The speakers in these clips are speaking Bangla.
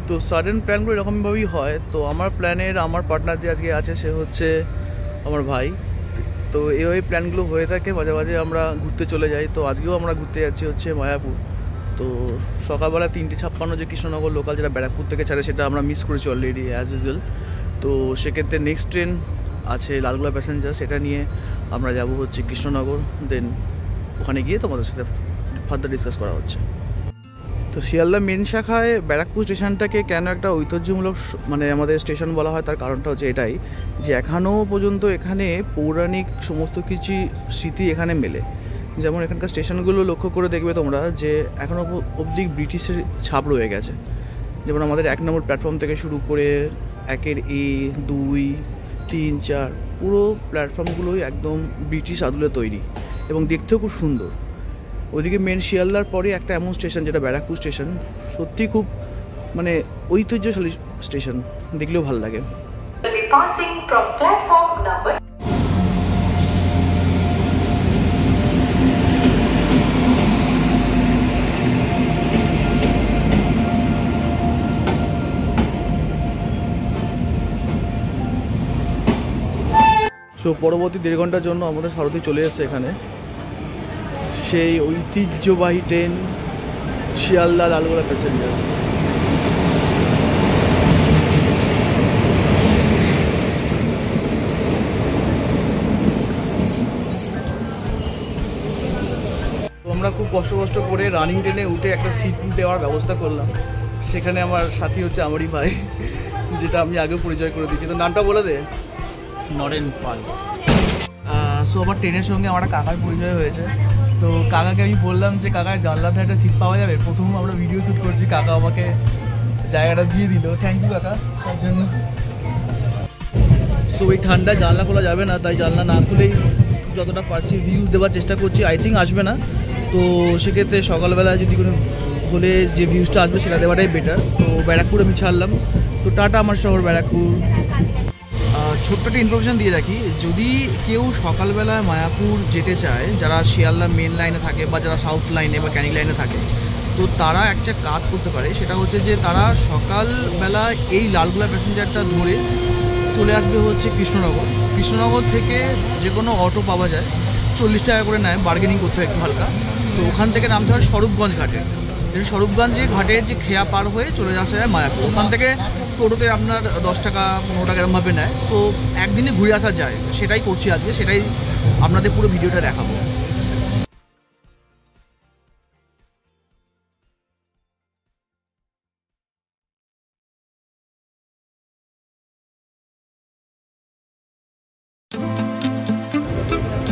তো সাডেন প্ল্যানগুলো এরকমভাবেই হয়। তো আমার প্ল্যানের আমার পার্টনার যে আজকে আছে সে হচ্ছে আমার ভাই। তো এইভাবেই প্ল্যানগুলো হয়ে থাকে, মাঝে মাঝে আমরা ঘুরতে চলে যাই। তো আজকেও আমরা ঘুরতে যাচ্ছি হচ্ছে মায়াপুর। তো সকালবেলা 3:56 যে কৃষ্ণনগর লোকাল যেটা ব্যারাকপুর থেকে ছাড়ে সেটা আমরা মিস করেছি অলরেডি অ্যাজ ইউজুয়াল। তো সেক্ষেত্রে নেক্সট ট্রেন আছে লালগোলা প্যাসেঞ্জার, সেটা নিয়ে আমরা যাব হচ্ছে কৃষ্ণনগর। দেন ওখানে গিয়ে তোমাদের সাথে ফার্দার ডিসকাস করা হচ্ছে। তো শিয়ালদা মেন শাখায় ব্যারাকপুর স্টেশনটাকে কেন একটা ঐতিহ্যমূলক মানে আমাদের স্টেশন বলা হয়, তার কারণটা হচ্ছে এটাই যে এখনও পর্যন্ত এখানে পৌরাণিক সমস্ত কিছু স্মৃতি এখানে মেলে। যেমন এখানকার স্টেশনগুলো লক্ষ্য করে দেখবে তোমরা যে এখনও অবধি ব্রিটিশের ছাপ রয়ে গেছে। যেমন আমাদের 1 নম্বর প্ল্যাটফর্ম থেকে শুরু করে 1-এর A, 2, 3, 4 পুরো প্ল্যাটফর্মগুলোই একদম ব্রিটিশ আদলে তৈরি এবং দেখতেও খুব সুন্দর। ওইদিকে মেন শিয়ালদার পরে একটা এমন স্টেশন যেটা ব্যারাকপুর স্টেশন, সত্যি খুব মানে ঐতিহ্যশালী স্টেশন, দেখলেও ভালো লাগে। সো পরবর্তী 1.5 ঘন্টার জন্য আমাদের সারথি চলে এসেছে এখানে, সেই ঐতিহ্যবাহী ট্রেন শিয়ালদা লালগোলা প্যাসেঞ্জার। আমরা খুব কষ্ট করে রানিং ট্রেনে উঠে একটা সিট দেওয়ার ব্যবস্থা করলাম। সেখানে আমার সাথী হচ্ছে আমারই ভাই, যেটা আমি আগেও পরিচয় করে দিয়েছি। তো নামটা বলে দে। নরেন পাল। সো আমার ট্রেনের সঙ্গে আমার কাকার পরিচয় হয়েছে। তো কাকাকে আমি বললাম যে কাকার জানলাতে একটা সিট পাওয়া যাবে। প্রথম আমরা ভিডিও শ্যুট করছি, কাকা আমাকে জায়গাটা দিয়ে দিল। থ্যাংক ইউ কাকা তার জন্য। সো এই ঠান্ডায় জানলা খোলা যাবে না, তাই জানলা না খুলেই যতটা পারছি ভিউজ দেওয়ার চেষ্টা করছি। আই থিঙ্ক আসবে না, তো সেক্ষেত্রে সকালবেলায় যদি কোনো হলে যে ভিউজটা আসবে সেটা দেওয়াটাই বেটার। তো ব্যারাকপুর আমি ছাড়লাম। তো টাটা আমার শহর ব্যারাকপুর। ছোট্ট একটা ইনফরমেশান দিয়ে রাখি, যদি কেউ সকালবেলায় মায়াপুর যেতে চায়, যারা শিয়ালদা মেন লাইনে থাকে বা যারা সাউথ লাইনে বা ক্যানিং লাইনে থাকে, তো তারা একটা কাজ করতে পারে। সেটা হচ্ছে যে তারা সকালবেলা এই লালগোলা প্যাসেঞ্জারটা ধরে চলে আসবে হচ্ছে কৃষ্ণনগর। কৃষ্ণনগর থেকে যে কোনো অটো পাওয়া যায়, 40 টাকা করে নেয়, বার্গেনিং করতে হয় একটু হালকা। তো ওখান থেকে নামতে হয় স্বরূপগঞ্জ ঘাটে। স্বরূপগঞ্জে ঘাটে যে খেয়া পার হয়ে চলে আসা যায় মায়াপুর। ওখান থেকে টোটোতে আপনার 10 টাকা 15 টাকা এরমভাবে নেয়। তো একদিনে ঘুরে আসা যায়, সেটাই করছি আজকে, সেটাই আপনাদের পুরো ভিডিওটা দেখাবো।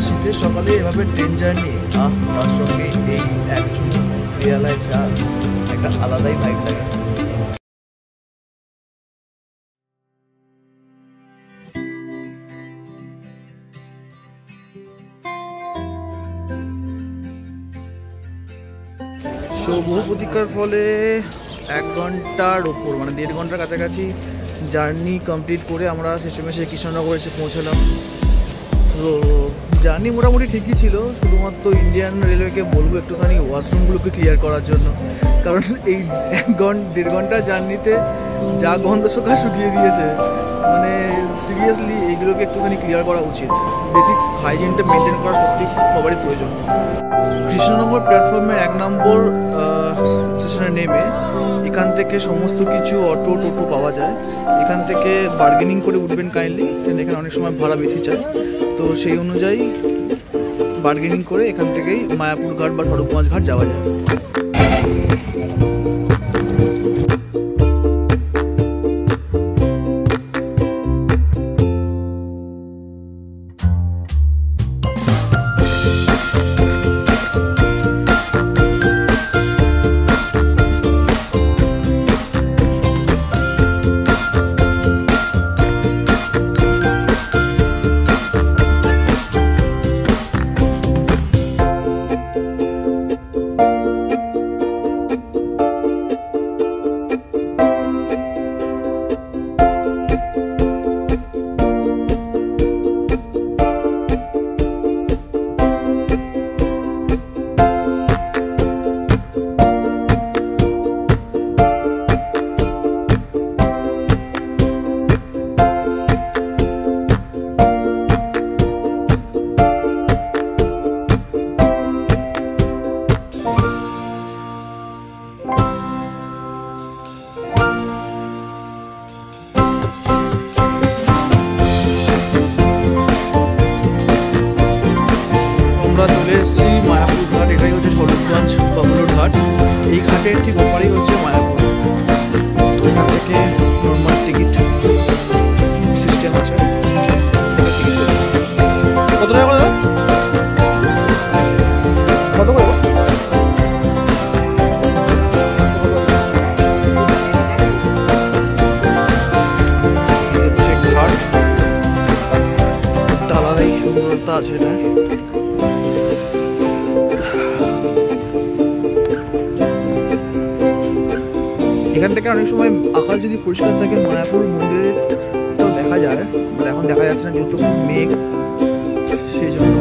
শীতের সকালে এভাবে ট্রেন জার্নি, তার সঙ্গে এই অ্যাকচুয়ালি পেয়ালায় চা, একটা আলাদাই ভাইব লাগে। তো বহু প্রতীক্ষার ফলে 1 ঘন্টার ওপর মানে 1.5 ঘন্টার কাছাকাছি জার্নি কমপ্লিট করে আমরা শেষমেশে কৃষ্ণনগর এসে পৌঁছালাম। তো জার্নি মোটামুটি ঠিকই ছিল, শুধুমাত্র ইন্ডিয়ান রেলওয়েকে বলবো একটুখানি ওয়াশরুমগুলোকে ক্লিয়ার করার জন্য। কারণ এই 1.5 ঘন্টা জার্নিতে যা গন্ধ শুকিয়ে দিয়েছে, মানে সিরিয়াসলি এইগুলোকে একটুখানি ক্লিয়ার করা উচিত। বেসিক্স হাইজিনটা মেনটেন করা সত্যি সবারই প্রয়োজন। কৃষ্ণনগর প্ল্যাটফর্মের 1 নম্বর স্টেশনে নেমে এখান থেকে সমস্ত কিছু অটো টোটো পাওয়া যায়। এখান থেকে বার্গেনিং করে উঠবেন কাইন্ডলি, এখানে অনেক সময় ভাড়া বেশি চায়। তো সেই অনুযায়ী বার্গেনিং করে এখান থেকেই মায়াপুর ঘাট বা স্বরূপগঞ্জ ঘাট যাওয়া যায়। এখান থেকে অনেক সময় আকাশ যদি পরিষ্কার থাকে মায়াপুর মন্দিরের তো দেখা যায়, এখন দেখা যাচ্ছে না যেহেতু মেঘ, সেই জন্য।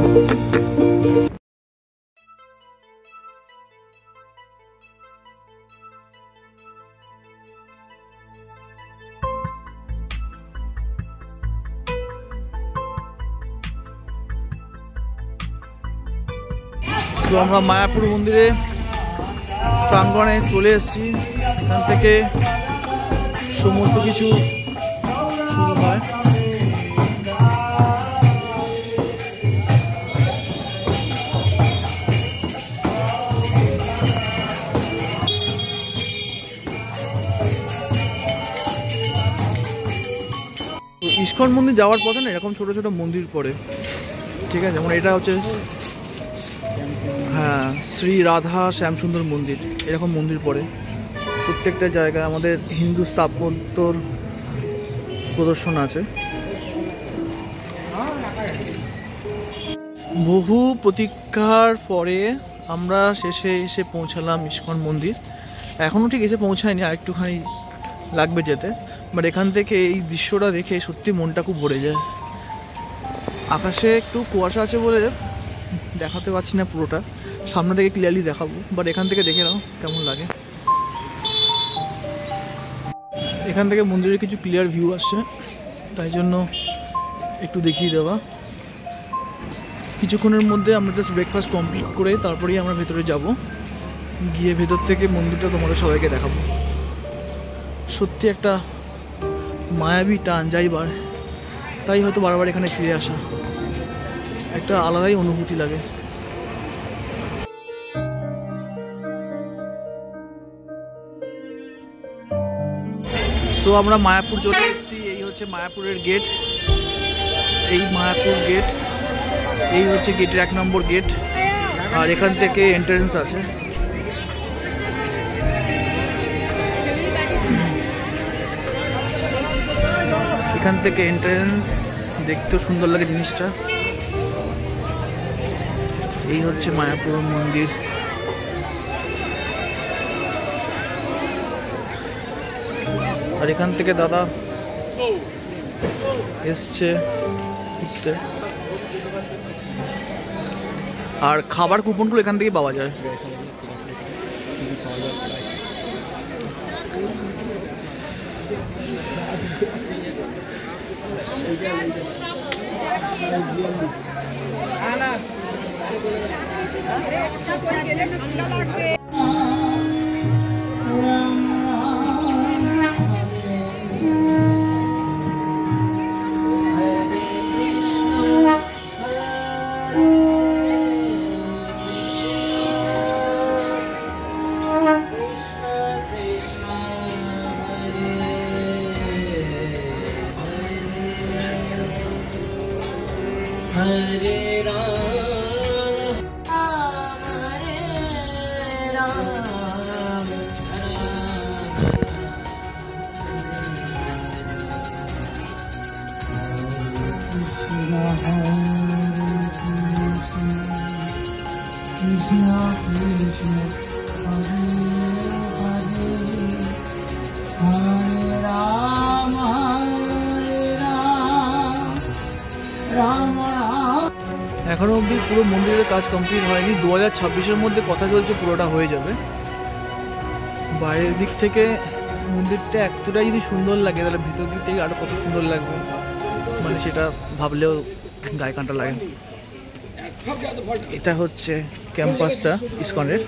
তো আমরা মায়াপুর মন্দিরে প্রাঙ্গণে চলে এসেছি। এখান থেকে সমস্ত কিছু শুরু হয়। ইস্কন মন্দির যাওয়ার পথে না এরকম ছোট ছোট মন্দির পড়ে, ঠিক আছে? যেমন এটা হচ্ছে হ্যাঁ শ্রী রাধা শ্যামসুন্দর মন্দির, এরকম মন্দির পড়ে প্রত্যেকটা জায়গায়। আমাদের হিন্দু স্থাপত্যর প্রদর্শন আছে। বহু প্রতীক্ষার পরে আমরা শেষে এসে পৌঁছালাম ইস্কন মন্দির। এখনও ঠিক এসে পৌঁছায়নি, আর একটুখানি লাগবে যেতে। বাট এখান থেকে এই দৃশ্যটা দেখে সত্যি মনটা খুব ভরে যায়। আকাশে একটু কুয়াশা আছে বলে দেখাতে পারছি না পুরোটা, সামনে থেকে ক্লিয়ারলি দেখাবো, বাট এখান থেকে দেখে নাও কেমন লাগে। এখান থেকে মন্দিরের কিছু ক্লিয়ার ভিউ আসছে, তাই জন্য একটু দেখিয়ে দেওয়া। কিছুক্ষণের মধ্যে আমরা জাস্ট ব্রেকফাস্ট কমপ্লিট করে তারপরেই আমরা ভেতরে যাব, গিয়ে ভেতর থেকে মন্দিরটা তোমাদের সবাইকে দেখাবো। সত্যি একটা মায়াবী টান যাইবার, তাই হয়তো বারবার এখানে ফিরে আসা, একটা আলাদাই অনুভূতি লাগে। সো আমরা মায়াপুর চলে এসেছি। এই হচ্ছে মায়াপুরের গেট, এই মায়াপুর গেট, এই হচ্ছে গেটের 1 নম্বর গেট। আর এখান থেকে এন্ট্রেন্স আছে। এখান থেকে এন্ট্রেন্স, দেখতেও সুন্দর লাগে জিনিসটা। এই হচ্ছে মায়াপুর মন্দির। আর এখান থেকে দাদা এসছে ঘুরতে। আর খাবার কুপনগুলো এখান থেকেই পাওয়া যায়। এখনো অবধি পুরো মন্দিরের কাজ কমপ্লিট হয়নি। 2026-এর মধ্যে কথা চলছে পুরোটা হয়ে যাবে। বাইরের দিক থেকে মন্দিরটা এতটাই যদি সুন্দর লাগে, তাহলে ভিতর দিক থেকে আরো কত সুন্দর লাগবে, মানে সেটা ভাবলেও গায়ে কাঁটা লাগে। এটা হচ্ছে ক্যাম্পাসটা ইস্কনের।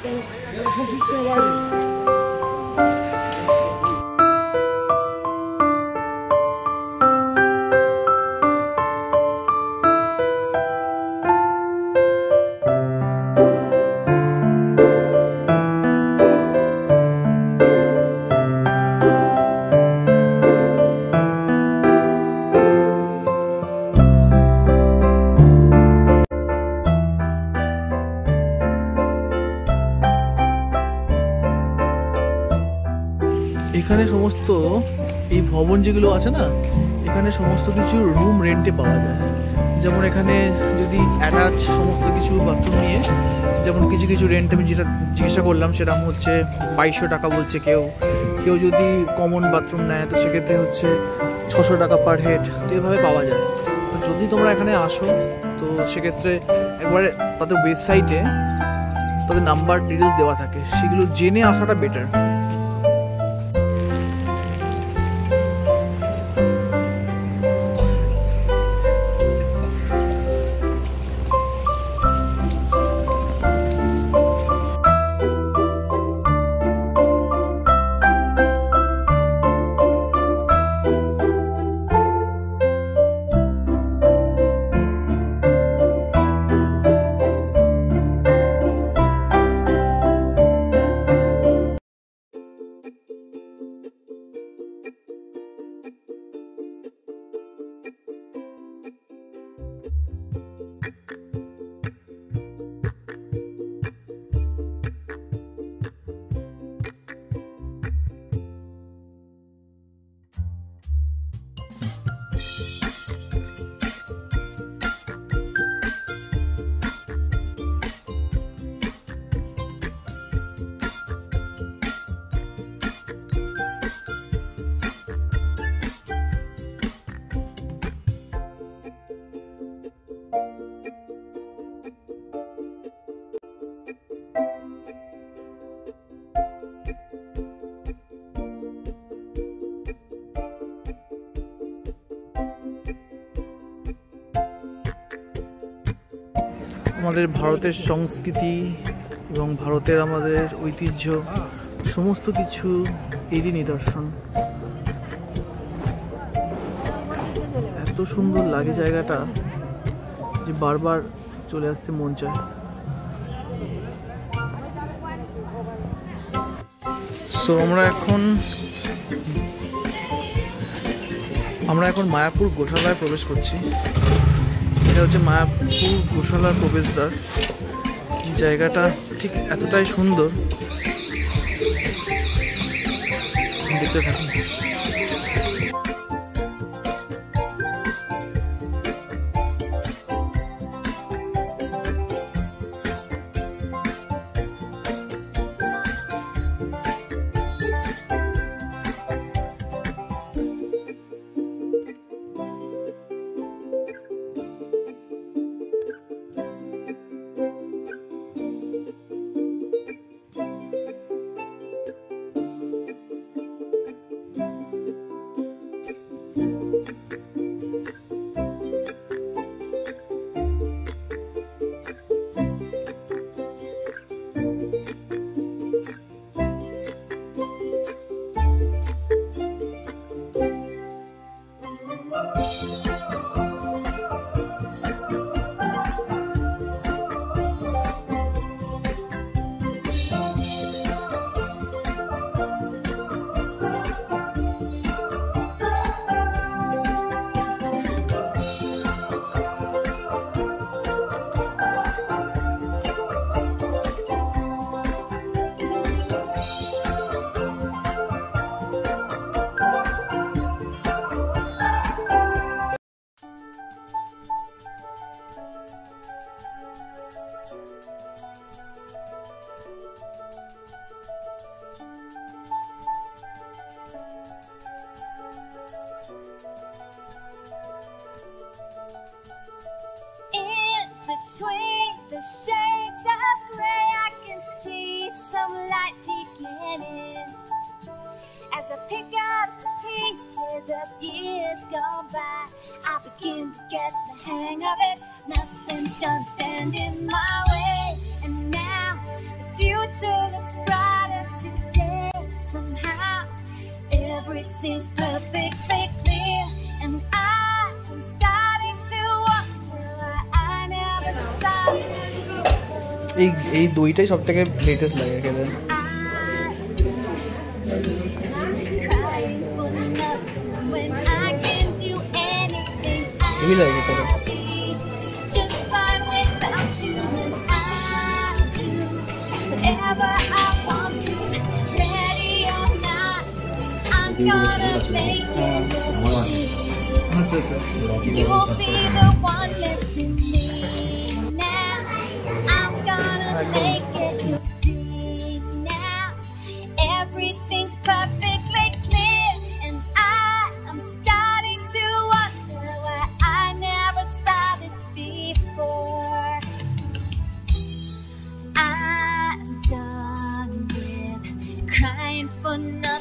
এখানে সমস্ত এই ভবন যেগুলো আছে না, এখানে সমস্ত কিছু রুম রেন্টে পাওয়া যায়। যেমন এখানে যদি অ্যাটাচ সমস্ত কিছু বাথরুম নিয়ে, যেমন কিছু কিছু রেন্ট আমি যেটা জিজ্ঞাসা করলাম সেরকম হচ্ছে 2200 টাকা বলছে কেউ, কেউ যদি কমন বাথরুম নেয় তো সেক্ষেত্রে হচ্ছে 600 টাকা পার হেড, তো এইভাবে পাওয়া যায়। তো যদি তোমরা এখানে আসো তো সেক্ষেত্রে একবারে তাদের ওয়েবসাইটে তাদের নাম্বার ডিটেলস দেওয়া থাকে, সেগুলো জেনে আসাটা বেটার। আমাদের ভারতের সংস্কৃতি এবং ভারতের আমাদের ঐতিহ্য সমস্ত কিছু এরই নিদর্শন। এত সুন্দর লাগে জায়গাটা যে বারবার চলে আসতে মন চায়। সো আমরা এখন মায়াপুর গোশালায় প্রবেশ করছি। এটা হচ্ছে মায়াপুর গোশালার প্রবেশদ্বার। জায়গাটা ঠিক এতটাই সুন্দর, দেখতে থাকুন। Between the shades of gray, I can see some light beginning. As I pick up the pieces of years gone by, I begin to get the hang of it. Nothing's gonna stand in my way. And now the future looks brighter today. Somehow everything's perfectly clear, and I'm starting to wonder why I never saw it. এই দইটাই সব থেকে লেটেস্ট লাগে খেতে। হেভি লাগে খেতে। Everything's perfect. for nothing.